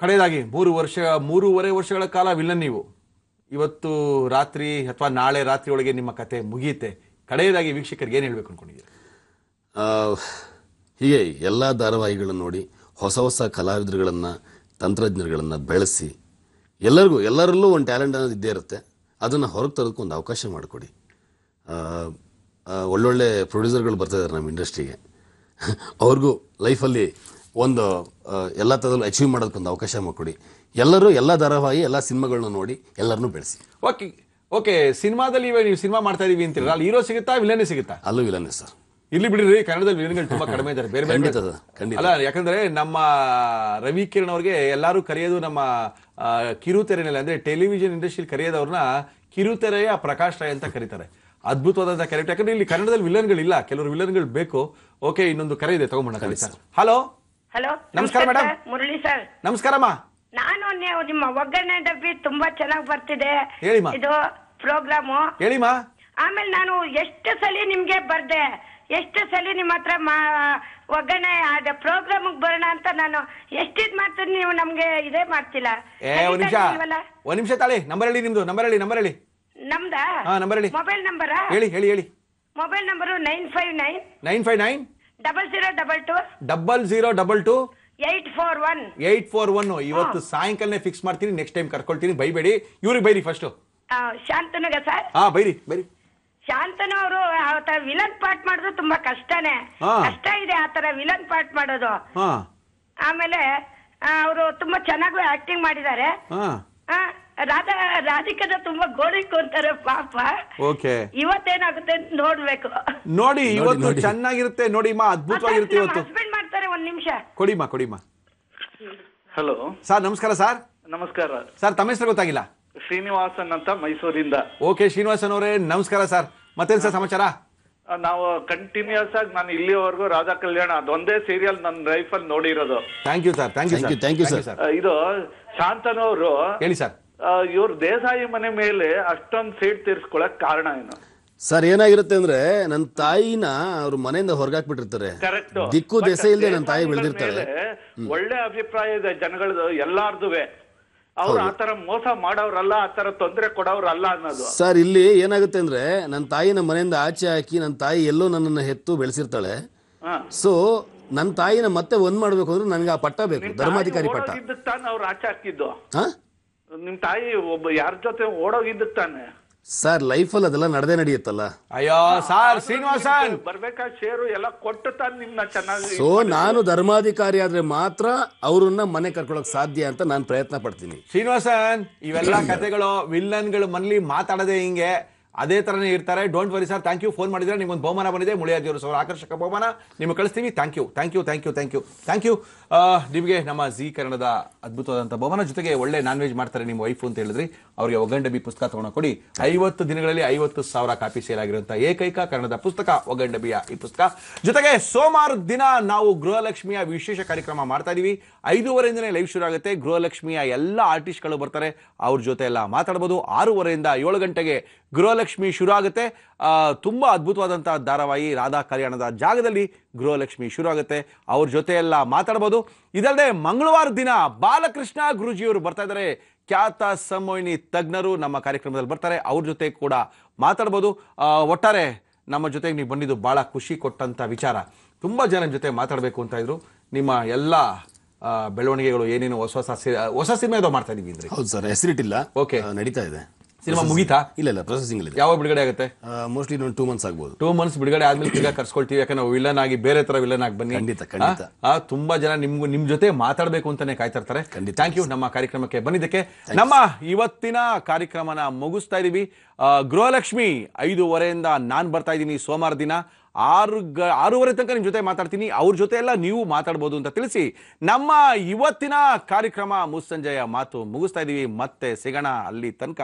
ಕಡೆಯದಾಗಿ 3 ವರ್ಷಗಳ ಕಾಲ ವಿಲನ್ ನೀವು. ಇವತ್ತು ರಾತ್ರಿ ಅಥವಾ ನಾಳೆ ರಾತ್ರಿ ಒಳಗೆ ನಿಮ್ಮ ಕತೆ ಮುಗಿಯುತ್ತೆ. ಕಡೆಯದಾಗಿ ವೀಕ್ಷಕರಿಗೆ ಏನು ಹೇಳಬೇಕು ಅನ್ಕೊಂಡಿದ್ದೀರಿ? ಹೀಗೆ ಎಲ್ಲ ಧಾರಾವಾಹಿಗಳನ್ನು ನೋಡಿ ಹೊಸ ಹೊಸ ಕಲಾವಿದರುಗಳನ್ನು, ತಂತ್ರಜ್ಞರುಗಳನ್ನು ಬೆಳೆಸಿ ಎಲ್ಲರಲ್ಲೂ ಒಂದು ಟ್ಯಾಲೆಂಟ್ ಅನ್ನೋದು ಇದ್ದೇ ಇರುತ್ತೆ. ಅದನ್ನು ಹೊರಗೆ ತರೋದಕ್ಕೆ ಒಂದು ಅವಕಾಶ ಮಾಡಿಕೊಡಿ. ಒಳ್ಳೊಳ್ಳೆ ಪ್ರೊಡ್ಯೂಸರ್ಗಳು ಬರ್ತಾ ಇದ್ದಾರೆ ನಮ್ಮ ಇಂಡಸ್ಟ್ರಿಗೆ. ಅವ್ರಿಗೂ ಲೈಫಲ್ಲಿ ಒಂದು ಎಲ್ಲ ಥರದಲ್ಲೂ ಅಚೀವ್ ಮಾಡೋದಕ್ಕೊಂದು ಅವಕಾಶ ಮಾಡಿಕೊಡಿ. ಎಲ್ಲರೂ ಎಲ್ಲ ಧಾರಾವಾಹಿ, ಎಲ್ಲ ಸಿನಿಮಾಗಳನ್ನ ನೋಡಿ ಎಲ್ಲರನ್ನೂ ಬೆಳೆಸಿ. ಓಕೆ ಸಿನಿಮಾದಲ್ಲಿ ಇವಾಗ ನೀವು ಸಿನಿಮಾ ಮಾಡ್ತಾ ಇದೀವಿ ಅಂತೀರಲ್ಲ, ಅಲ್ಲಿ ಹೀರೋ ಸಿಗುತ್ತಾ, ವಿಲನೇ ಸಿಗುತ್ತಾ? ಅಲ್ಲೂ ವಿಲನ್ನೇ ಸರ್. ಇಲ್ಲಿ ಬಿಡಿರಿ, ಕನ್ನಡದಲ್ಲಿ ವಿಲನ್ಗಳು ತುಂಬಾ ಕಡಿಮೆ ಇದ್ದಾರೆ. ಬೇರೆ ಅಲ್ಲ, ಯಾಕಂದ್ರೆ ನಮ್ಮ ರವಿ ಕಿರಣ್ ಅವ್ರಿಗೆ ಎಲ್ಲರೂ ಕರೆಯೋದು ನಮ್ಮ ಕಿರುತೆರೆನಲ್ಲಿ, ಅಂದ್ರೆ ಟೆಲಿವಿಷನ್ ಇಂಡಸ್ಟ್ರಿಯಲ್ಲಿ ಕರೆಯೋದವ್ರನ್ನ ಕಿರುತೆರೆಯ ಪ್ರಕಾಶ್ ರಾಯ್ ಅಂತ ಕರೀತಾರೆ. ಅದ್ಭುತವಾದಂತಹ ಕ್ಯಾರೆಕ್ಟರ್. ಯಾಕಂದ್ರೆ ಇಲ್ಲಿ ಕನ್ನಡದಲ್ಲಿ ವಿಲನ್ಗಳಿಲ್ಲ, ಕೆಲವರು ವಿಲನ್ಗಳು ಬೇಕು. ಓಕೆ, ಇನ್ನೊಂದು ಕರೆ ಇದೆ, ತಗೊಂಬೋಣ. ಹಲೋ ಹಲೋ, ನಮಸ್ಕಾರ ಮೇಡಮ್. ಮುರಳಿ ಸರ್. ನಮಸ್ಕಾರಮ್ಮ. ನಾನು ನಿಮ್ಮ ಒಗ್ಗರಣೆ ಡಬ್ಬಿ ತುಂಬಾ ಚೆನ್ನಾಗಿ ಬರ್ತಿದೆ ಹೇಳಿಮ್ಮ. ಇದು ಪ್ರೋಗ್ರಾಮು ಹೇಳಿಮ್ಮ. ಆಮೇಲೆ ನಾನು ಎಷ್ಟು ಸಲ ನಿಮ್ಗೆ ಬರ್ದೆ, ಎಷ್ಟು ಸಲ ನಿಮ್ಮ ಹತ್ರ ಒಗ್ಗರಣೆ ಪ್ರೋಗ್ರಾಮ್ ಬರೋಣ ಅಂತ ನಾನು ಎಷ್ಟಿದ್ ಮಾಡ್ತೀನಿ, ನೀವು ನಮ್ಗೆ ಇದೇ ಮಾಡ್ತಿಲ್ಲ. ಒಂದ್ ನಿಮಿಷ ತಾಳಿ. ನಂಬರ್ ಹೇಳಿ, ನಿಮ್ದು ನಂಬರ್ ಹೇಳಿ. ನಮ್ದಾ? ನಂಬರ್ ಹೇಳಿ. ಮೊಬೈಲ್ ನಂಬರ್ ಹೇಳಿ. Mobile number 959 0022 0022 841. ಇವತ್ತು ಸಾಯಂಕಾಲನೇ ಫಿಕ್ಸ್ ಮಾಡ್ತೀನಿ. ನೆಕ್ಸ್ಟ್ ಟೈಮ್ ಕರ್ಕೊಳ್ತೀನಿ, ಬೈಬೇಡಿ. ಇವ್ರಿಗೆ ಬೈರಿ ಫಸ್ಟ್. ಶಾಂತನುಗ ಸರ್. ಬೈರಿ. ಶಾಂತನು ಅವರು ಆತರ ವಿಲನ್ ಪಾರ್ಟ್ ಮಾಡೋದು ತುಂಬಾ ಕಷ್ಟನೇ. ಕಷ್ಟ ಇದೆ ಆತರ ವಿಲನ್ ಪಾರ್ಟ್ ಮಾಡೋದು. ಆಮೇಲೆ ಅವರು ತುಂಬಾ ಚೆನ್ನಾಗಿ ಆಕ್ಟಿಂಗ್ ಮಾಡಿದ್ದಾರೆ. ರಾಧಿಕದ ತುಂಬಾ ಗೋಳಿಕೊಂತಾರೆ ಪಾಪ. ಓಕೆ, ಇವತ್ತೇನಾಗುತ್ತೆ ಅಂತ ನೋಡ್ಬೇಕು. ನೋಡಿ, ಇವತ್ತು ಚೆನ್ನಾಗಿರುತ್ತೆ ನೋಡಿ. ಅದ್ಭುತವಾಗಿರುತ್ತೆ ಇವತ್ತು. ಹಸ್ಬೆಂಡ್ ಮಾಡ್ತಾರೆ. ಒಂದ್ ನಿಮಿಷ ಕೊಡಿಮ್ಮ. ಹಲೋ ಸರ್, ನಮಸ್ಕಾರ ಸರ್. ನಮಸ್ಕಾರ ಸರ್, ತಮ್ಮ ಹೆಸರು ಗೊತ್ತಾಗಿಲ್ಲ? ಶ್ರೀನಿವಾಸನ್ ಅಂತ, ಮೈಸೂರಿಂದ. ಓಕೆ ಶ್ರೀನಿವಾಸನ್ ಅವರೇ, ನಮಸ್ಕಾರ ಸರ್. ಮತ್ತೇನ್ ಸರ್ ಸಮಾಚಾರ? ನಾವು ಕಂಟಿನ್ಯೂಸ್ ಆಗಿ ನಾನು ಇಲ್ಲಿವರೆಗೂ ರಾಧಾ ಕಲ್ಯಾಣ ಅದೊಂದೇ ಸೀರಿಯಲ್ ನನ್ನ ಲೈಫ್ ಅಲ್ಲಿ ನೋಡಿರೋದು. Thank you sir. ಇದು ಶಾಂತನವರು ಹೇಳಿ ಸರ್. ಇವ್ರ ದೇಸಾಯಿ ಮನೆ ಮೇಲೆ ಅಷ್ಟೊಂದು ಸೀಟ್ ತೀರ್ಸ್ಕೊಳಕ್ ಕಾರಣ ಏನು ಸರ್? ಏನಾಗಿರುತ್ತೆ ಅಂದ್ರೆ, ನನ್ನ ತಾಯಿನ ಅವ್ರ ಮನೆಯಿಂದ ಹೊರಗಾಕ್ಬಿಟ್ಟಿರ್ತಾರೆ. ಕರೆಕ್ಟ್. ದಿಕ್ಕು ದೆಸೆ ಇಲ್ಲದೆ ನನ್ನ ತಾಯಿ ಬೆಳೆದಿರ್ತಾಳೆ. ಒಳ್ಳೆ ಅಭಿಪ್ರಾಯ ಇದೆ ಜನಗಳದು ಎಲ್ಲಾರ್ದುವೆ. ಅವ್ರು ಆತರ ಮೋಸ ಮಾಡೋರಲ್ಲ, ಆತರ ತೊಂದರೆ ಕೊಡೋರಲ್ಲ ಅನ್ನೋದು. ಸರ್, ಇಲ್ಲಿ ಏನಾಗುತ್ತೆ ಅಂದ್ರೆ, ನನ್ನ ತಾಯಿನ ಮನೆಯಿಂದ ಆಚೆ ಹಾಕಿ ನನ್ನ ತಾಯಿ ಎಲ್ಲೋ ನನ್ನನ್ನು ಹೆತ್ತು ಬೆಳೆಸಿರ್ತಾಳೆ. ಸೊ ನನ್ನ ತಾಯಿನ ಮತ್ತೆ ಒಂದ್ ಮಾಡ್ಬೇಕು ಅಂದ್ರೆ ನನಗೆ ಆ ಪಟ್ಟ ಬೇಕು, ಧರ್ಮಾಧಿಕಾರಿ ಪಟ್ಟ. ತಾನೆ ಅವ್ರು ಆಚೆ ಹಾಕಿದ್ದು. ನಿಮ್ ತಾಯಿ ಒಬ್ಬ ಯಾರ ಜೊತೆ ಓಡೋಗಿದ್ದ ತಾನೆ ಸರ್? ಲೈಫಲ್ಲಿ ಅದೆಲ್ಲ ನಡೆಯುತ್ತಲ್ಲ. ಅಯ್ಯೋ ಸರ್, ಶ್ರೀನಿವಾಸನ್ ಬರ್ಬೇಕಾ ಶೇರು ಎಲ್ಲ ಕೊಟ್ಟು ತಾನೆ ನಿಮ್ನ ಚೆನ್ನಾಗಿ. ಸೊ ನಾನು ಧರ್ಮಾಧಿಕಾರಿ ಆದ್ರೆ ಮಾತ್ರ ಅವ್ರನ್ನ ಮನೆ ಕರ್ಕೊಳಕ್ ಸಾಧ್ಯ ಅಂತ ನಾನು ಪ್ರಯತ್ನ ಪಡ್ತೀನಿ. ಶ್ರೀನಿವಾಸನ್, ಇವೆಲ್ಲ ಕಥೆಗಳು ವಿಲ್ಲನ್ಗಳು ಮನೇಲಿ ಮಾತಾಡದೆ ಹಿಂಗೆ ಅದೇ ತರನೇ ಇರ್ತಾರೆ. Don't worry sir. Thank you. Phone ಮಾಡಿದ್ರೆ ನಿಮ್ಗೊಂದು ಬಹುಮಾನ ಬಂದಿದೆ, ಮುಳಿಯಾಜಿಯವರು ಸರ್ ಆಕರ್ಷಕ ಬಹುಮಾನ ನಿಮಗೆ ಕಳಿಸ್ತೀವಿ. Thank you. ನಿಮಗೆ ನಮ್ಮ ಜಿ ಕನ್ನಡದ ಅದ್ಭುತವಾದಂಥ ಬಹುಮಾನ ಜೊತೆಗೆ ಒಳ್ಳೆ ನಾನ್ ವೆಜ್ ಮಾಡ್ತಾರೆ ನಿಮ್ಮ ವೈಫ್ ಅಂತ ಹೇಳಿದ್ರಿ, ಅವರಿಗೆ ಒಗ್ಗಂಡಬಿ ಪುಸ್ತಕ ತಗೊಂಡು ಕೊಡಿ. 50 ದಿನಗಳಲ್ಲಿ 50,000 ಕಾಪಿ ಸೇಲ್ ಆಗಿರುವಂಥ ಏಕೈಕ ಕನ್ನಡದ ಪುಸ್ತಕ ಒಗ್ಗಂಡಬಿಯ ಈ ಪುಸ್ತಕ. ಜೊತೆಗೆ ಸೋಮವಾರ ದಿನ ನಾವು ಗೃಹಲಕ್ಷ್ಮಿಯ ವಿಶೇಷ ಕಾರ್ಯಕ್ರಮ ಮಾಡ್ತಾ ಇದೀವಿ. 5:30 ಲೈವ್ ಶುರು ಆಗುತ್ತೆ. ಗೃಹಲಕ್ಷ್ಮಿಯ ಎಲ್ಲ ಆರ್ಟಿಸ್ಟ್ಗಳು ಬರ್ತಾರೆ, ಅವ್ರ ಜೊತೆ ಎಲ್ಲ ಮಾತಾಡ್ಬೋದು. 6:30 7 ಗಂಟೆಗೆ ಗೃಹಲಕ್ಷ್ಮಿ ಶುರು ಆಗುತ್ತೆ. ತುಂಬಾ ಅದ್ಭುತವಾದಂತಹ ಧಾರಾವಾಹಿ ರಾಧಾ ಕಲ್ಯಾಣದ ಜಾಗದಲ್ಲಿ ಗೃಹಲಕ್ಷ್ಮಿ ಶುರು ಆಗುತ್ತೆ. ಅವ್ರ ಜೊತೆ ಎಲ್ಲ ಮಾತಾಡಬಹುದು. ಇದಲ್ಲದೆ ಮಂಗಳವಾರ ದಿನ ಬಾಲಕೃಷ್ಣ ಗುರುಜಿಯವರು ಬರ್ತಾ ಇದ್ದಾರೆ. ಖ್ಯಾತ ಸಂಮೋಹಿನಿ ತಜ್ಞರು ನಮ್ಮ ಕಾರ್ಯಕ್ರಮದಲ್ಲಿ ಬರ್ತಾರೆ, ಅವ್ರ ಜೊತೆ ಕೂಡ ಮಾತಾಡ್ಬೋದು. ಒಟ್ಟಾರೆ ನಮ್ಮ ಜೊತೆಗೆ ನೀವು ಬಂದಿದ್ದು ಬಹಳ ಖುಷಿ ಕೊಟ್ಟಂತ ವಿಚಾರ. ತುಂಬಾ ಜನ ಜೊತೆ ಮಾತಾಡಬೇಕು ಅಂತ ಇದ್ರು. ನಿಮ್ಮ ಎಲ್ಲ ಬೆಳವಣಿಗೆಗಳು ಏನೇನು ಹೊಸ ಸಿನಿಮಾ ಏನೋ ಮಾಡ್ತಾ ಇದೀವಿ ಅಂದ್ರೆ? ಹೌದು ಸರ್, ಹೆಸರಿಟ್ಟಿಲ್ಲ. ಓಕೆ, ನಡೀತಾ ಇದೆ. ಸಿನಿಮಾ ಮುಗೀತಾ? ಇಲ್ಲ, ಪ್ರೊಸೆಸಿಂಗ್ ಅಲ್ಲಿ. ಯಾವಾಗ ಬಿಡುಗಡೆ ಆಗುತ್ತೆ? ಮೋಸ್ಟ್ಲಿ 2 months ಆಗ್ಬೋದು. 2 months ಬಿಡುಗಡೆ ಆದ್ಮೇಲೆ ಈಗ ಕರ್ಸ್ಕೊಳ್ತೀವಿ. ಯಾಕಂದ್ರೆ ನಾವು ವಿಲನ್ ಆಗಿ ಬೇರೆ ತರ ವಿಲನ್ ಆಗಿ ಬನ್ನಿ. ಖಂಡಿತ. ತುಂಬಾ ಜನ ನಿಮ್ ಜೊತೆ ಮಾತಾಡ್ಬೇಕು ಅಂತಾನೆ ಕಾಯ್ತಾ ಇರ್ತಾರೆ. ಥ್ಯಾಂಕ್ ಯು ನಮ್ಮ ಕಾರ್ಯಕ್ರಮಕ್ಕೆ ಬಂದಿದ್ದಕ್ಕೆ. ನಮ್ಮ ಇವತ್ತಿನ ಕಾರ್ಯಕ್ರಮನ ಮುಗಿಸ್ತಾ ಇದೀವಿ. ಗೃಹಲಕ್ಷ್ಮಿ 5:30 ನಾನ್ ಬರ್ತಾ ಇದ್ದೀನಿ ಸೋಮವಾರ ದಿನ. 6:30 ತನಕ ನಿಮ್ ಜೊತೆ ಮಾತಾಡ್ತೀನಿ. ಅವ್ರ ಜೊತೆ ಎಲ್ಲ ನೀವು ಮಾತಾಡ್ಬೋದು ಅಂತ ತಿಳಿಸಿ ನಮ್ಮ ಇವತ್ತಿನ ಕಾರ್ಯಕ್ರಮ ಮುಸ್ಸಂಜೆಯ ಮಾತು ಮುಗಿಸ್ತಾ ಇದೀವಿ. ಮತ್ತೆ ಸಿಗೋಣ ಅಲ್ಲಿ ತನಕ.